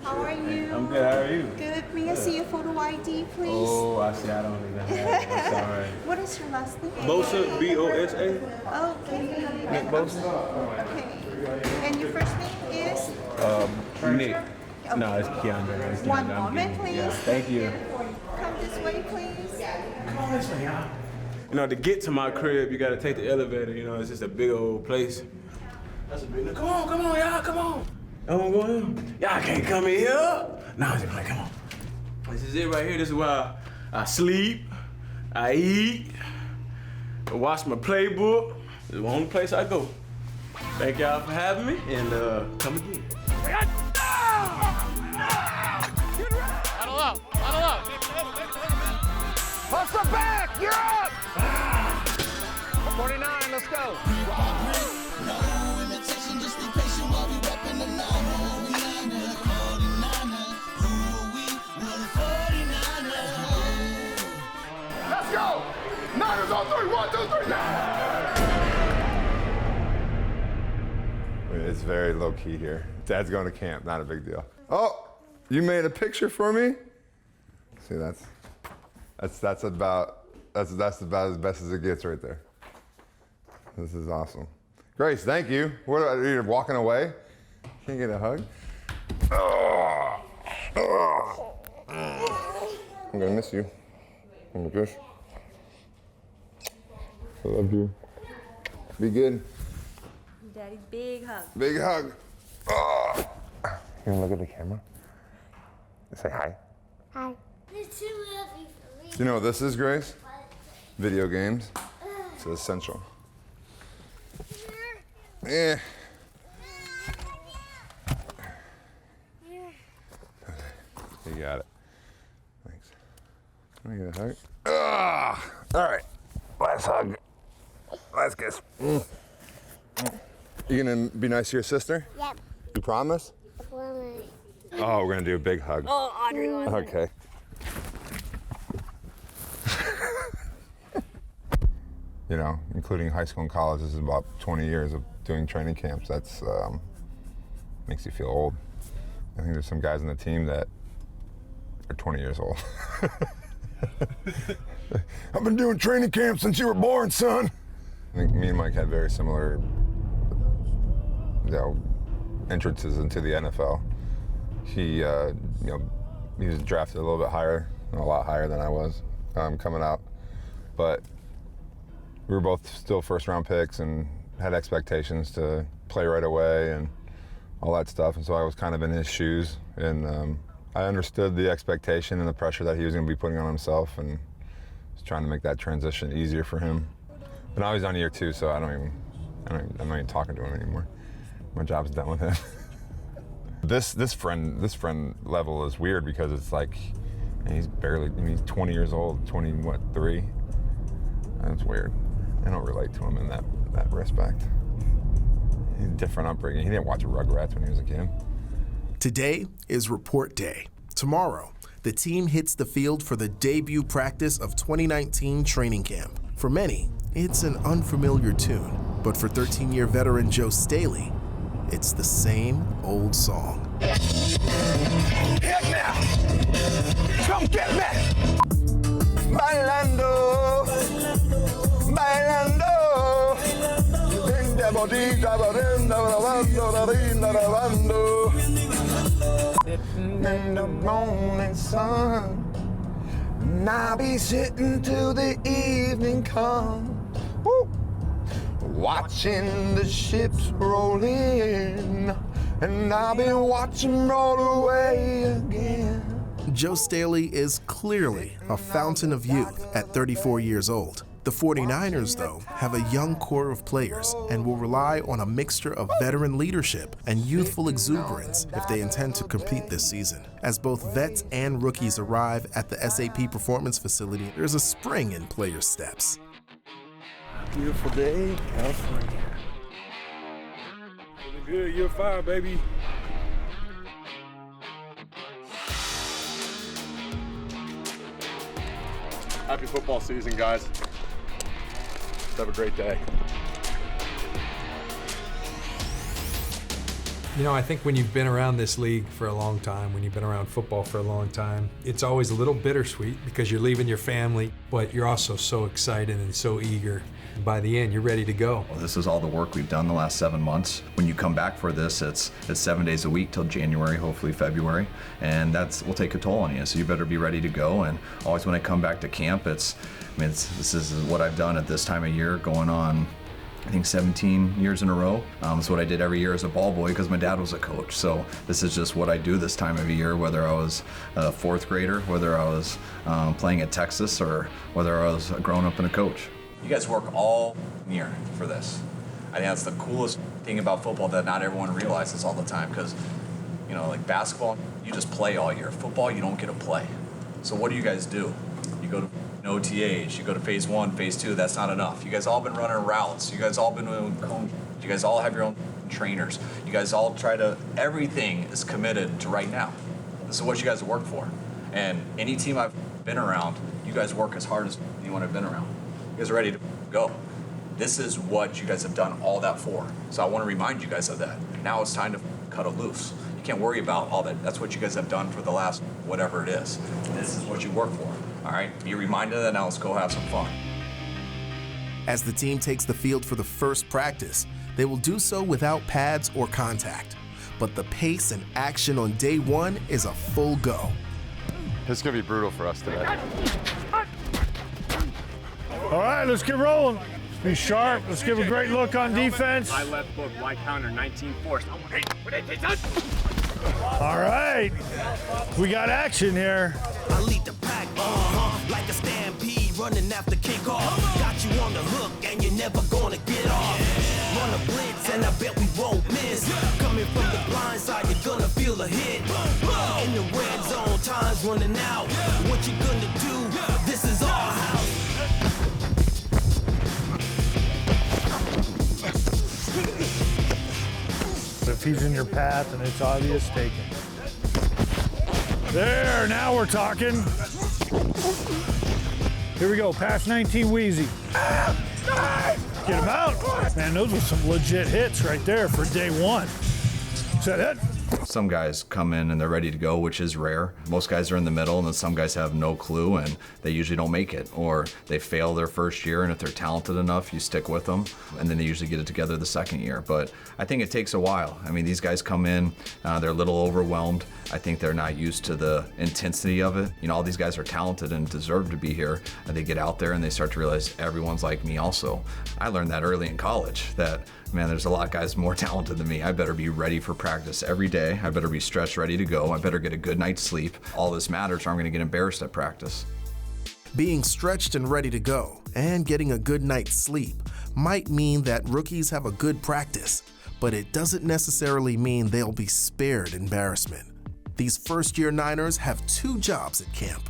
How are you? I'm good. How are you? Good. May I see your photo ID, please? Oh, I see. I don't even have it. That's all right. What is your last name? Bosa, B-O-S-A. Okay. Nick Bosa. Okay. And your first name is? Nick. No, it's Keandre. It's One Keandre. moment, please. Yeah, thank you. Come this way, please. Come on this way, y'all. You know, to get to my crib, you got to take the elevator. You know, it's just a big old place. That's a big. Come on, y'all. Come on. Y'all want to go in? Y'all can't come in here. No, just like, come on. This is it right here. This is where I sleep, I eat, I watch my playbook. This is the only place I go. Thank y'all for having me, and come again. Huddle up. Hustle back, you're up! 49, let's go. No imitation, just be patient while we reppin' the numbers. We're the 49ers. Who are we? We're the 49ers. Let's go! Niners on three, 1, 2, 3, It's very low key here. Dad's going to camp, not a big deal. Oh, you made a picture for me? See, that's about as best as it gets right there. This is awesome. Grace, thank you. What are you walking away? Can't get a hug? I'm gonna miss you. Oh my gosh. I love you. Be good. Daddy, big hug. Big hug. Oh. You wanna look at the camera? Say hi. Hi. Do you know what this is, Grace? Video games. It's essential. Yeah. You got it. Thanks. Can I get a hug? All right. Last hug. Last kiss. You gonna be nice to your sister? Yep. You promise? Oh, we're gonna do a big hug. Oh, Audrey wants it. Okay. You know, including high school and college, this is about 20 years of doing training camps. That's makes you feel old. I think there's some guys on the team that are 20 years old. I've been doing training camps since you were born, son. I think me and Mike had very similar, entrances into the NFL. He, he was drafted a little bit higher, a lot higher than I was coming out, but we were both still first-round picks and had expectations to play right away and all that stuff. And so I was kind of in his shoes, and I understood the expectation and the pressure that he was going to be putting on himself, and was trying to make that transition easier for him. But now he's on year 2, so I'm not even talking to him anymore. My job's done with him. This friend level is weird because it's like, he's 20 years old, 3. That's weird. I don't relate to him in that respect. He's a different upbringing. He didn't watch Rugrats when he was a kid. Today is report day. Tomorrow, the team hits the field for the debut practice of 2019 training camp. For many, it's an unfamiliar tune, but for 13-year veteran Joe Staley, it's the same old song. Hit now! Come get me! Bailando, bailando. In the morning sun, and I'll be sitting till the evening comes. Woo! Watching the ships roll in, and I'll be watching roll away again. Joe Staley is clearly a fountain of youth at 34 years old. The 49ers, though, have a young core of players and will rely on a mixture of veteran leadership and youthful exuberance if they intend to compete this season. As both vets and rookies arrive at the SAP Performance Facility, there's a spring in players' steps. Beautiful day, California. Looking good, year 5, baby. Happy football season, guys. Have a great day. You know, I think when you've been around this league for a long time, when you've been around football for a long time, it's always a little bittersweet because you're leaving your family, but you're also so excited and so eager. By the end, you're ready to go. This is all the work we've done the last 7 months. When you come baback for this, it's 7 days a week till January, hopefully February, and will take a toll on you. So you better be ready to go. And always when I come back to camp, this is what I've done at this time of year, going on, I think 17 years in a row. It's what I did every year as a ball boy because my dad was a coach. So this is just what I do this time of year, whether I was a fourth grader, whether I was playing at Texas, or whether I was growing up and a coach. You guys work all year for this. I think that's the coolest thing about football that not everyone realizes all the time, because, you know, like basketball, you just play all year. Football, you don't get to play. So what do you guys do? You go to OTAs, you go to phase 1, phase 2, that's not enough. You guys all been running routes. You guys all been doing cones. You guys all have your own trainers. You guys all everything is committed to right now. This is what you guys work for. And any team I've been around, you guys work as hard as anyone I've been around. You guys are ready to go. This is what you guys have done all that for. So I want to remind you guys of that. Now it's time to cut it loose. You can't worry about all that. That's what you guys have done for the last whatever it is. This is what you work for. All right? Be reminded of that. Now let's go have some fun. As the team takes the field for the first practice, they will do so without pads or contact. But the pace and action on day one is a full go. It's going to be brutal for us today. All right, let's get rolling. Be sharp. Let's give a great look on defense. I left book, Y counter, 19 force. All right. We got action here. I lead the pack, like a stampede, running after kickoff. Got you on the hook, and you're never gonna get off. Run a blitz, and I bet we won't miss. Coming from the blind side, you're gonna feel a hit. In the red zone, time's running out. What you gonna do? This is our house. If he's in your path and it's obvious, take him. There, now we're talking. Here we go, past 19 Wheezy. Get him out. Man, those were some legit hits right there for day one. Is that it? Some guys come in and they're ready to go, which is rare. Most guys are in the middle, and then some guys have no clue and they usually don't make it, or they fail their first year, and if they're talented enough, you stick with them, and then they usually get it together the second year. But I think it takes a while. I mean, these guys come in, they're a little overwhelmed. I think they're not used to the intensity of it. You know, all these guys are talented and deserve to be here, and they get out there and they start to realize everyone's like me also. I learned that early in college, that man, there's a lot of guys more talented than me. I better be ready for practice every day. I better be stretched, ready to go. I better get a good night's sleep. All this matters, or I'm gonna get embarrassed at practice. Being stretched and ready to go and getting a good night's sleep might mean that rookies have a good practice, but it doesn't necessarily mean they'll be spared embarrassment. These first-year Niners have 2 jobs at camp.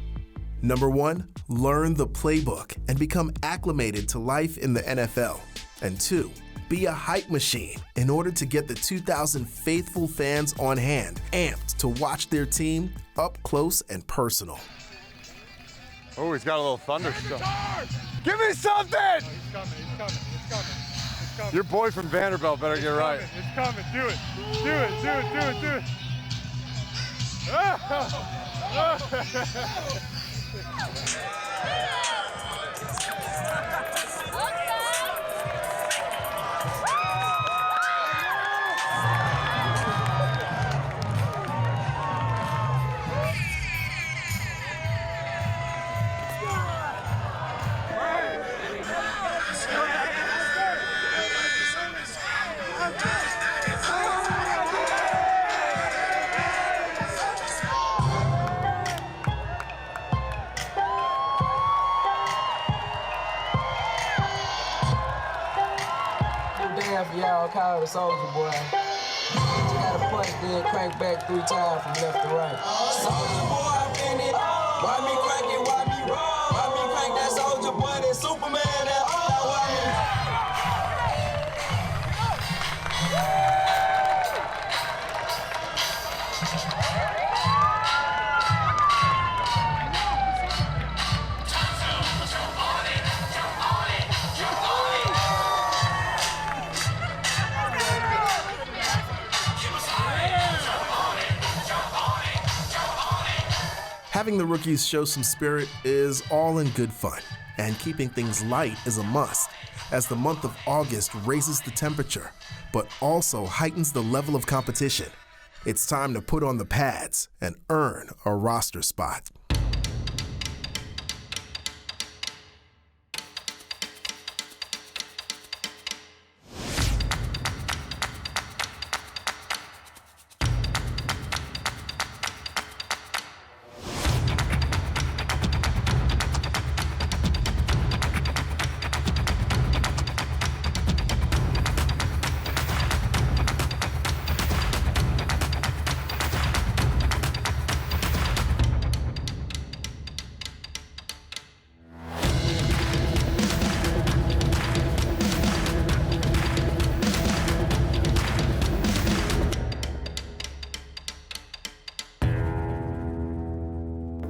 Number 1, learn the playbook and become acclimated to life in the NFL. And 2, be a hype machine in order to get the 2,000 faithful fans on hand, amped to watch their team up close and personal. Oh, he's got a little thunderstorm. Give me something! He's coming. Your boy from Vanderbilt better get right. It's coming. Do it. Do it. Y'all call it a soldier boy. You gotta punch, then crank back 3 times from left to right. Soldier boy, I been it. Why me crank it? Why me roll? Why me crank that soldier boy? That Superman, that all. Why me? Having the rookies show some spirit is all in good fun, and keeping things light is a must, as the month of August raises the temperature, but also heightens the level of competition. It's time to put on the pads and earn a roster spot.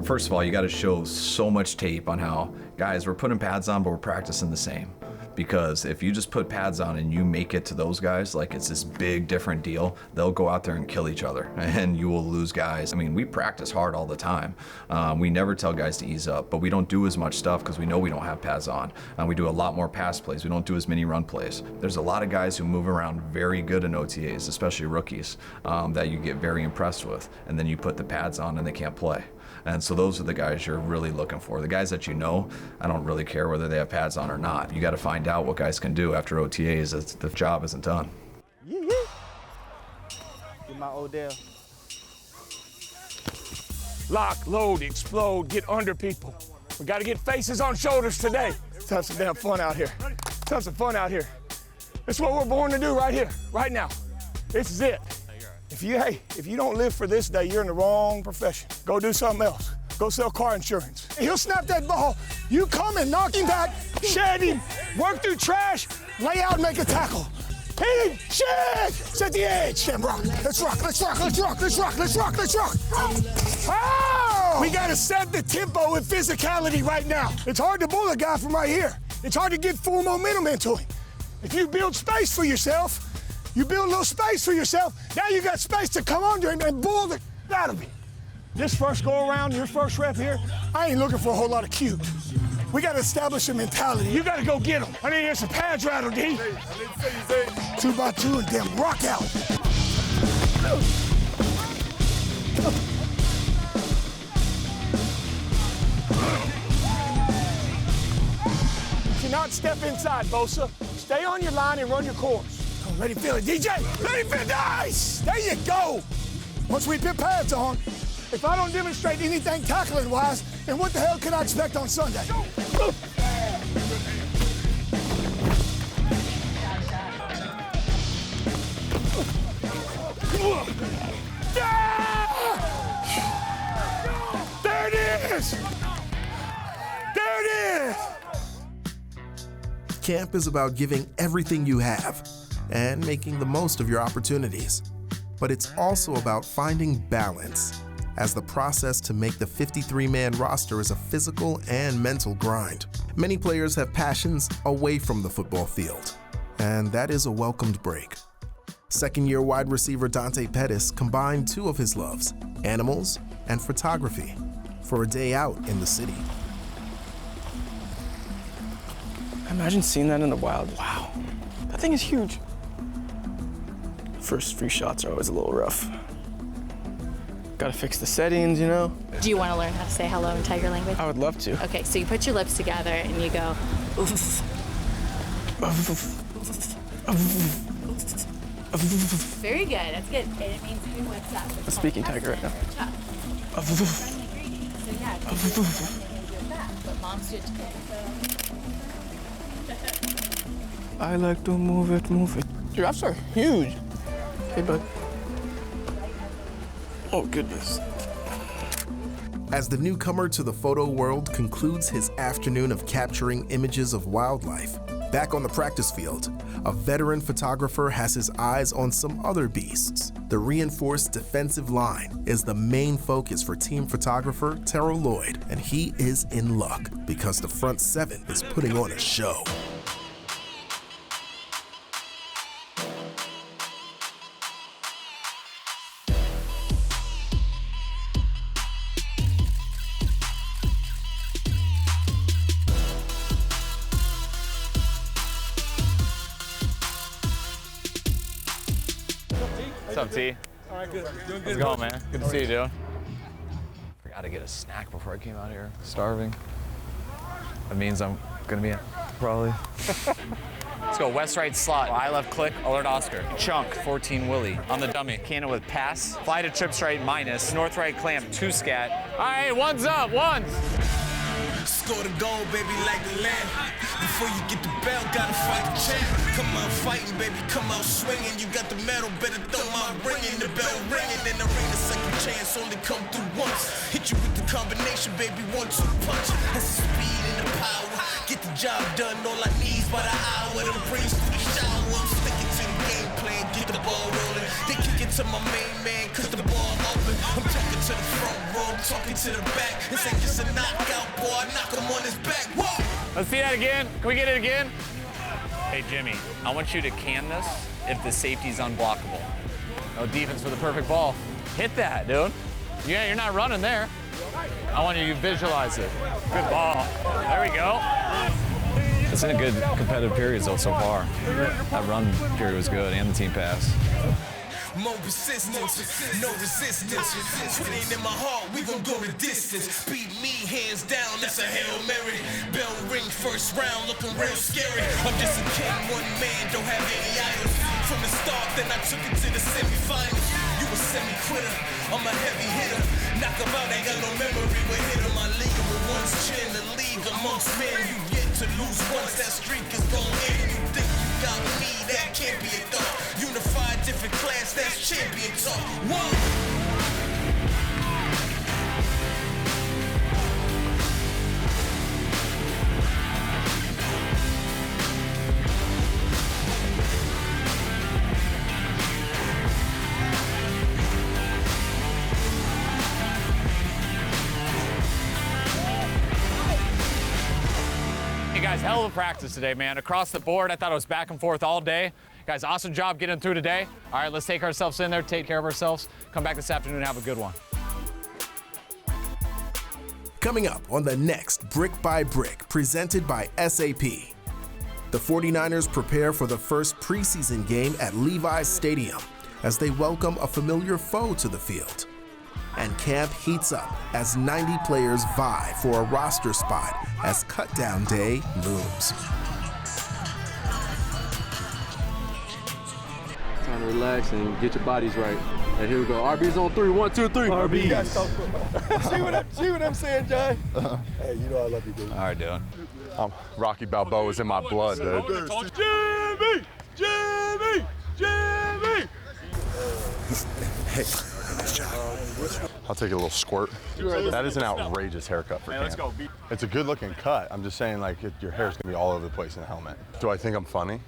First of all, you got to show so much tape on how, guys, we're putting pads on, but we're practicing the same. Because if you just put pads on and you make it to those guys like it's this big different deal, they'll go out there and kill each other and you will lose guys. I mean, we practice hard all the time. We never tell guys to ease up, but we don't do as much stuff because we know we don't have pads on. We do a lot more pass plays. We don't do as many run plays. There's a lot of guys who move around very good in OTAs, especially rookies, that you get very impressed with. And then you put the pads on and they can't play. And so those are the guys you're really looking for. The guys that you know, I don't really care whether they have pads on or not. You got to find out what guys can do after OTAs. The job isn't done. Get my Odell. Lock, load, explode, get under people. We got to get faces on shoulders today. Let's have some damn fun out here. Let's have some fun out here. That's what we're born to do right here, right now. This is it. If you don't live for this day, you're in the wrong profession. Go do something else. Go sell car insurance. He'll snap that ball. You come and knock him back, shed him, work through trash, lay out and make a tackle. Hit him, shed, set the edge, and rock. Let's rock, let's rock, let's rock, let's rock, let's rock, let's rock. Oh! We gotta set the tempo with physicality right now. It's hard to bull a guy from right here. It's hard to get full momentum into him. If you build space for yourself, you build a little space for yourself, now you got space to come under him and bull the out of him. This first go around, your first rep here, I ain't looking for a whole lot of cute. We gotta establish a mentality. You gotta go get him. I need to hear some pads rattle, D. 2x2 and damn rock out. Do not step inside, Bosa. Stay on your line and run your course. Let him feel it, DJ. Let him feel it. Nice. There you go. Once we put pads on, if I don't demonstrate anything tackling-wise, then what the hell can I expect on Sunday? There it is. There it is. Camp is about giving everything you have and making the most of your opportunities. But it's also about finding balance, as the process to make the 53-man roster is a physical and mental grind. Many players have passions away from the football field, and that is a welcomed break. Second-year wide receiver Dante Pettis combined two of his loves, animals and photography, for a day out in the city. Imagine seeing that in the wild. Wow, that thing is huge. First few shots are always a little rough. Gotta fix the settings, you know? Do you want to learn how to say hello in tiger language? I would love to. Okay, so you put your lips together and you go, oof. Very good, that's good. And it means two lips up. I'm speaking tiger right now. Friendly greeting. So yeah, you do it back, but moms do it together. I like to move it, move it. Giraffes are huge. Hey, bud. Oh, goodness. As the newcomer to the photo world concludes his afternoon of capturing images of wildlife, back on the practice field, a veteran photographer has his eyes on some other beasts. The reinforced defensive line is the main focus for team photographer Terrell Lloyd, and he is in luck because the front seven is putting on a show. up, T? All right, good. Doing good. How's it going, man? Good to see you, dude. Forgot to get a snack before I came out here. Starving. That means I'm gonna be in, probably. Let's go, west right slot. I left click, alert Oscar. Chunk, 14 Willie. On the dummy. Cannon with pass. Fly to trip straight minus. North right clamp, 2 scat. All right, one's up, one's. Score the goal, baby, like the land. Before you get the belt, gotta fight the champ. Come out fighting, baby, come out swinging. You got the medal, better throw my ringing. The bell ringing in the ring, the second chance only come through once. Hit you with the combination, baby, 1-2 punch. That's the speed and the power. Get the job done, all I need is by the hour. Them breeze through the shower. I'm sticking to the game plan, get the ball rolling. They kick it to my main man, cause the ball open. I'm talking to the front row, I'm talking to the back. This ain't just a knockout, boy, I knock him on his back. Whoa! Let's see that again. Can we get it again? Hey, Jimmy, I want you to can this if the safety's unblockable. No defense for the perfect ball. Hit that, dude. Yeah, you're not running there. I want you to visualize it. Good ball. There we go. It's in a good competitive period so far. That run period was good, and the team pass. More persistence, no resistance. If it ain't in my heart, we gon' go the distance. Beat me hands down, that's a Hail Mary. Bell ring first round, looking real scary. I'm just a king, one man, don't have any idols. From the start, then I took it to the semifinals. You a semi-quitter, I'm a heavy hitter. Knock him out, ain't got no memory. We're hitting my league with one's chin. The league amongst men, you yet to lose once. That streak is gon' end. You think you got me, that can't be a thought. Unified, different class, that's champion talk. Whoa! Hey guys, hell of a practice today, man. Across the board, I thought it was back and forth all day. Guys, awesome job getting through today. All right, let's take ourselves in there, take care of ourselves. Come back this afternoon and have a good one. Coming up on the next Brick by Brick, presented by SAP. The 49ers prepare for the first preseason game at Levi's Stadium as they welcome a familiar foe to the field. And camp heats up as 90 players vie for a roster spot as cutdown day looms. Time to relax and get your bodies right. And here we go. RB's on 3. 1, 2, 3. RB. See what I'm saying, Jay? Hey, you know I love you, dude. All right, dude. Rocky Balboa is in my blood, dude. Jimmy! Jimmy! Jimmy! Hey, nice job. I'll take a little squirt. That is an outrageous haircut for camp. Let's go. It's a good-looking cut. I'm just saying, like, your hair's gonna be all over the place in a helmet. Do I think I'm funny?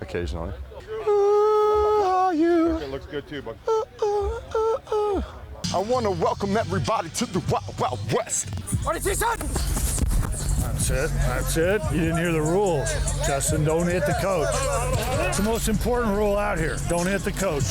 Occasionally. It looks good too, but I want to welcome everybody to the Wild Wild West. That's it. That's it. You didn't hear the rules. Justin, don't hit the coach. It's the most important rule out here. Don't hit the coach.